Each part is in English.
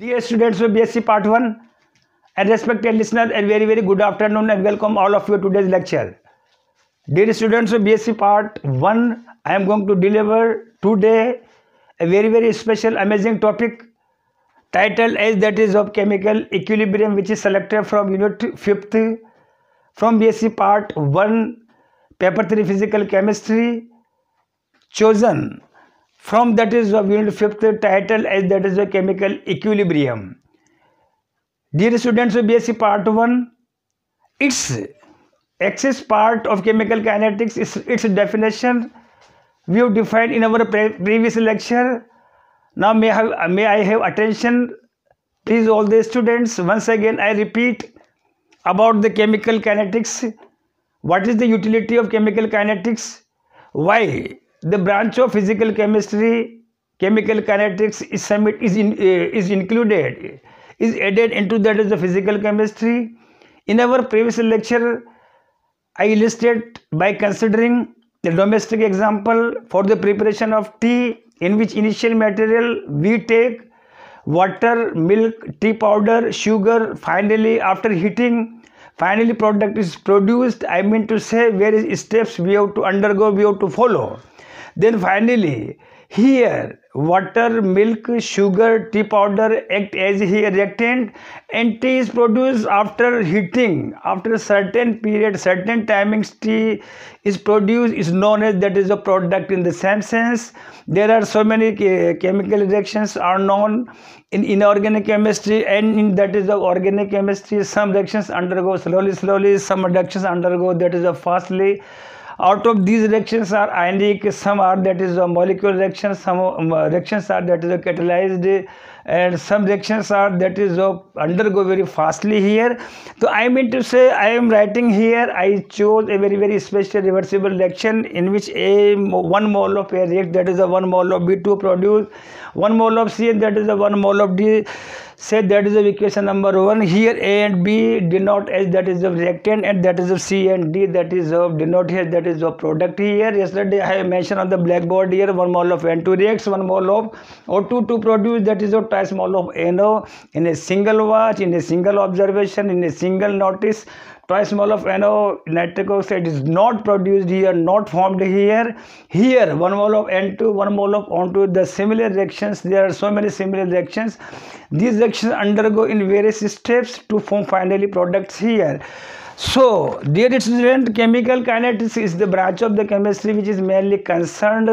Dear students of BSc Part 1 and respected listeners, a very good afternoon and welcome all of you to today's lecture. Dear students of BSc Part 1, I am going to deliver today a very special amazing topic titled as that is of chemical equilibrium, which is selected from unit 5th from BSc Part 1 paper 3 physical chemistry, chosen from that is of unit 5th title as that is a chemical equilibrium. Dear students of BSc Part 1, its axis part of chemical kinetics is its definition we have defined in our previous lecture. Now may I have attention please all the students. Once again I repeat about the chemical kinetics. What is the utility of chemical kinetics? Why the branch of physical chemistry, chemical kinetics is included, is added into that is the physical chemistry. In our previous lecture, I illustrate by considering the domestic example for the preparation of tea, in which initial material we take water, milk, tea powder, sugar. Finally, after heating, finally product is produced. I mean to say various steps we have to undergo, we have to follow. Then finally, here water, milk, sugar, tea powder act as here reactant, and tea is produced after heating. After a certain period, certain timings, tea is produced, is known as that is a product. In the same sense, there are so many chemical reactions are known in inorganic chemistry, and in that is the organic chemistry. Some reactions undergo slowly, some reactions undergo that is a fastly. Out of these reactions are ionic, some are that is a molecular reaction, some reactions are that is a catalyzed, and some reactions are that is undergo very fastly here. So I mean to say, I am writing here, I chose a very special reversible reaction in which 1 mole of A react, that is a 1 mole of B2 produce 1 mole of C, and that is a 1 mole of D. Say that is the equation number 1. Here A and B denote as that is the reactant, and that is of C and D that is of denote here that is of product here. Yesterday I have mentioned on the blackboard here 1 mole of N2 reacts 1 mole of O2 to produce that is of twice mole of NO in a single watch, in a single observation, in a single notice. Twice mole of NO nitric oxide is not produced here, not formed here. Here 1 mole of N2, 1 mole of O2. The similar reactions, there are so many similar reactions. These reactions undergo in various steps to form finally products here. So, dear student, chemical kinetics is the branch of the chemistry which is mainly concerned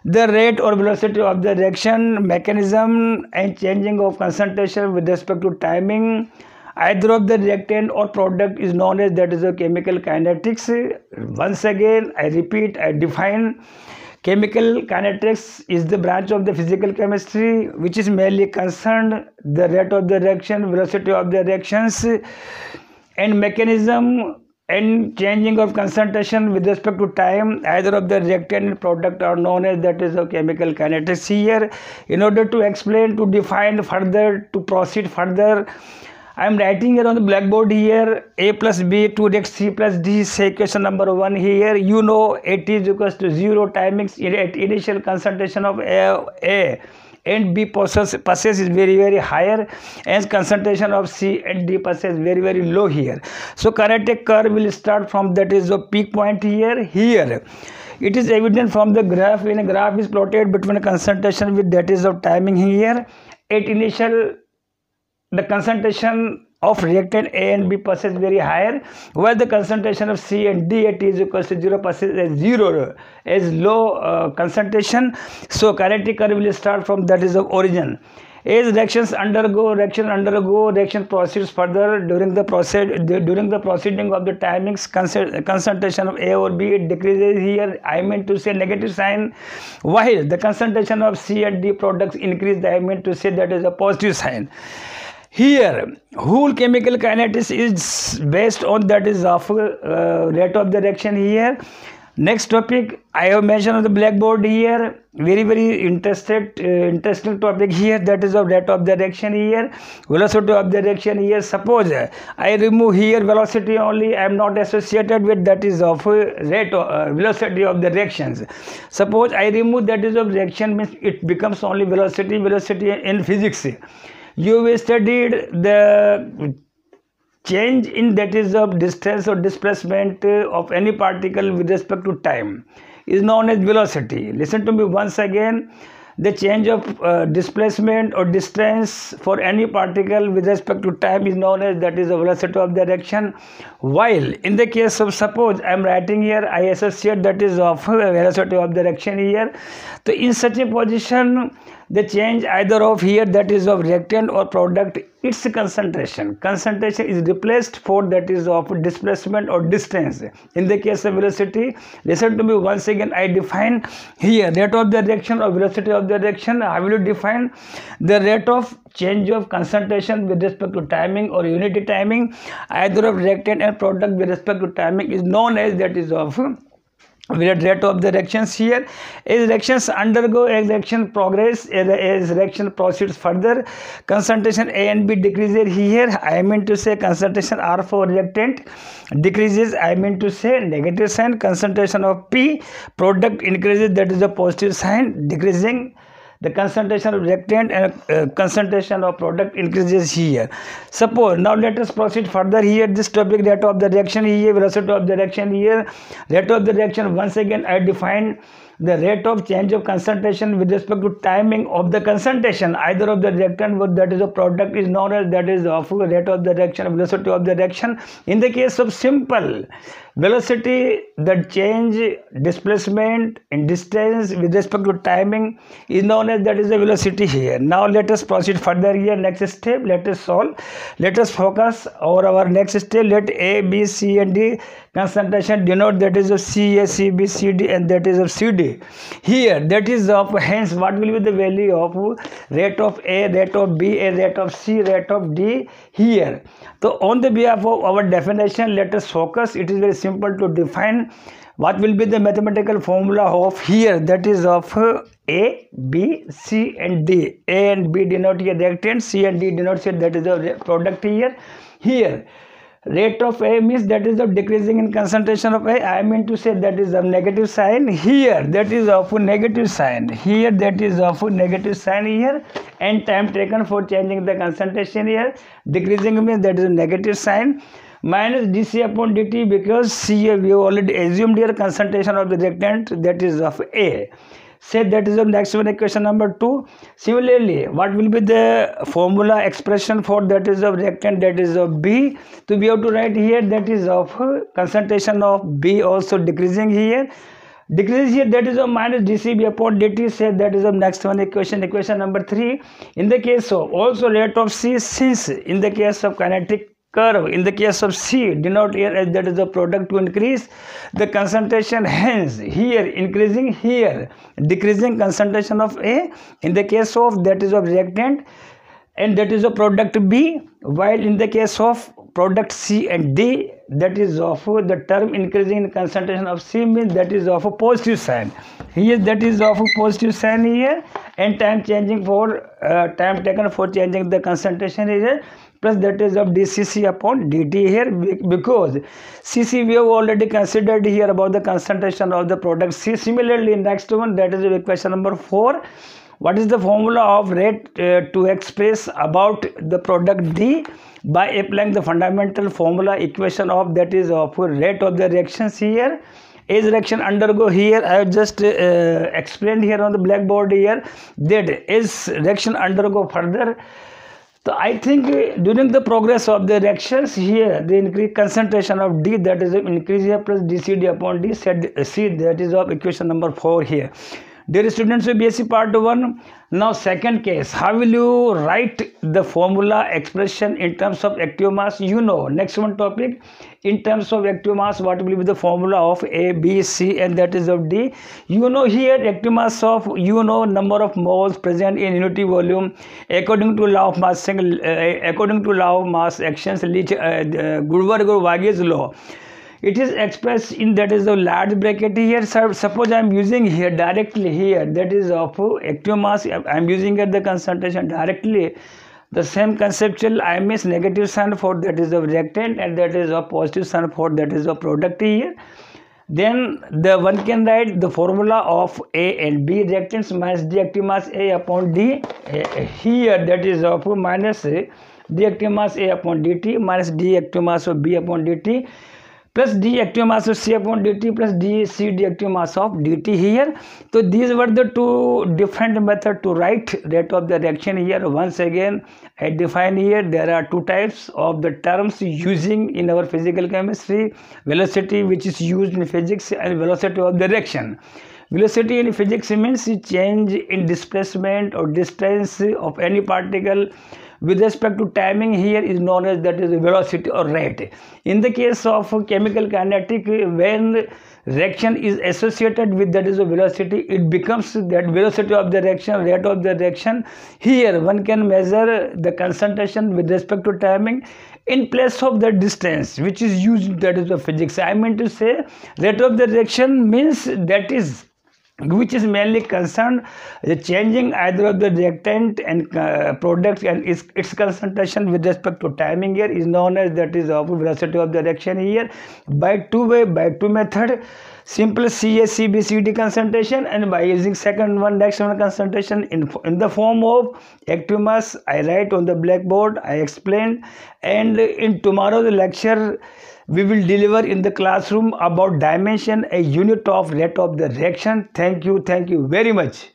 the rate or velocity of the reaction, mechanism and changing of concentration with respect to timing either of the reactant or product is known as that is a chemical kinetics. Once again I repeat, I define chemical kinetics is the branch of the physical chemistry which is mainly concerned the rate of the reaction, velocity of the reactions and mechanism and changing of concentration with respect to time either of the reactant and product are known as that is a chemical kinetics here. In order to explain, to define further, to proceed further, I am writing here on the blackboard here A plus B 2 reacts C plus D. Say equation number 1 here. You know AT is equals to 0 timings at initial concentration of A and B passes is very higher, and concentration of C and D passes very low here. So kinetic curve will start from that is the peak point here. Here it is evident from the graph. When a graph is plotted between concentration with that is of timing here, at initial the concentration of reactant A and B passes very higher, while the concentration of C and D at is equals to 0 passes as 0 as low concentration. So kinetic curve will start from that is of origin. As reactions undergo, reaction proceeds further. During the proceeding of the timings, concentration of A or B decreases here. I mean to say negative sign, while the concentration of C and D products increase. I mean to say that is a positive sign. Here, whole chemical kinetics is based on that is of rate of the reaction here. Next topic I have mentioned on the blackboard here. Very interesting topic here. That is of rate of the reaction here. Velocity of the reaction here. Suppose I remove here velocity only. I am not associated with that is of rate velocity of the reactions. Suppose I remove that is of reaction, means it becomes only velocity. Velocity in physics, You have studied the change in, that is of distance or displacement of any particle with respect to time, is known as velocity. Listen to me once again. The change of displacement or distance for any particle with respect to time is known as, that is the velocity of direction. While in the case of, suppose I am writing here, I associate that is of velocity of direction here. So in such a position, the change either of here, that is of reactant or product, its concentration is replaced for, that is of displacement or distance. In the case of velocity, listen to me once again. I define here rate of the reaction or velocity of the reaction. I will define the rate of change of concentration with respect to timing or unity timing, either of reactant and product with respect to timing, is known as, that is of rate of the reactions here. As reactions undergo, as reaction progress, as reaction proceeds further, concentration A and B decreases here. I mean to say concentration R for reactant decreases. I mean to say negative sign. Concentration of P product increases, that is a positive sign, decreasing. The concentration of reactant and concentration of product increases here. Suppose, now let us proceed further here. This topic, rate of the reaction here, velocity of the reaction here. Rate of the reaction, once again I define the rate of change of concentration with respect to timing of the concentration either of the reactant or, that is a product, is known as, that is of rate of the reaction, velocity of the reaction. In the case of simple velocity, the change displacement in distance with respect to timing is known as, that is the velocity here. Now let us proceed further here. Next step, let us solve. Let us focus over our next step. Let A, B, C and D concentration denote, that is of C, A, C, B, C, D and that is of C, D. Here, that is of, hence what will be the value of rate of A, rate of B, and rate of C, rate of D here. So on the behalf of our definition, let us focus. It is very simple to define what will be the mathematical formula of here, that is of A, B, C and D. A and B denote here reactant, C and D denotes here, that is the product here. Here, rate of A means, that is of decreasing in concentration of A. I mean to say that is of negative sign here, that is of negative sign here, that is of negative sign here, and time taken for changing the concentration here. Decreasing means, that is a negative sign, minus dC upon dt, because C, we have already assumed here concentration of the reactant, that is of A. Say that is the next one, equation number 2. Similarly, what will be the formula expression for, that is of reactant, that is of B? So we have to write here, that is of concentration of B also decreasing here. Decrease here, that is of minus dCB upon dt. Say that is of next one, equation number 3. In the case of also rate of C, since in the case of kinetic curve, in the case of C, denote here as, that is the product to increase the concentration, hence here increasing, here decreasing concentration of A. In the case of, that is of reactant, and that is a product B, while in the case of product C and D, that is of the term increasing in concentration of C means, that is of a positive sign here, that is of a positive sign here, and time changing for time taken for changing the concentration here, plus that is of dCc upon dt here, because Cc we have already considered here about the concentration of the product C. Similarly, next one, that is equation number 4. What is the formula of rate to express about the product D? By applying the fundamental formula equation of, that is of rate of the reactions here. As reaction undergo here, I have just explained here on the blackboard here, that as reaction undergo further, so I think during the progress of the reactions here, the increased concentration of D, that is increase here, plus dCd upon D, set C, that is of equation number 4 here. Dear students of BSc part 1, now second case, how will you write the formula expression in terms of active mass? You know, next one topic, in terms of active mass, what will be the formula of A, B, C and that is of D? You know here active mass of, you know, number of moles present in unity volume according to law of mass, according to law of mass actions, Gutenberg-Varghese law. It is expressed in, that is a large bracket here. Suppose I am using here directly here, that is of active mass, I am using at the concentration directly. The same conceptual, I miss negative sign for, that is of reactant, and that is a positive sign for, that is a product here. Then the one can write the formula of A and B reactants minus D active mass A upon D. Here that is of minus D active mass A upon dt minus D active mass of B upon dt plus D active mass of C upon dt plus D active mass of dt here. So these were the two different methods to write rate of the reaction here. Once again I define here there are two types of the terms using in our physical chemistry: velocity, which is used in physics, and velocity of the reaction. Velocity in physics means change in displacement or distance of any particle with respect to timing. Here is known as that is velocity or rate. In the case of chemical kinetic, when reaction is associated with that is a velocity, it becomes that velocity of the reaction, rate of the reaction. Here one can measure the concentration with respect to timing in place of the distance which is used, that is the physics. I mean to say rate of the reaction means that is which is mainly concerned the changing either of the reactant and product and its concentration with respect to timing. Here is known as that is of velocity of the reaction here by two method: simple CA, CB, CD concentration, and by using next one concentration in the form of active mass. I write on the blackboard, I explained, and in tomorrow's lecture we will deliver in the classroom about dimension, a unit of rate of the reaction. Thank you very much.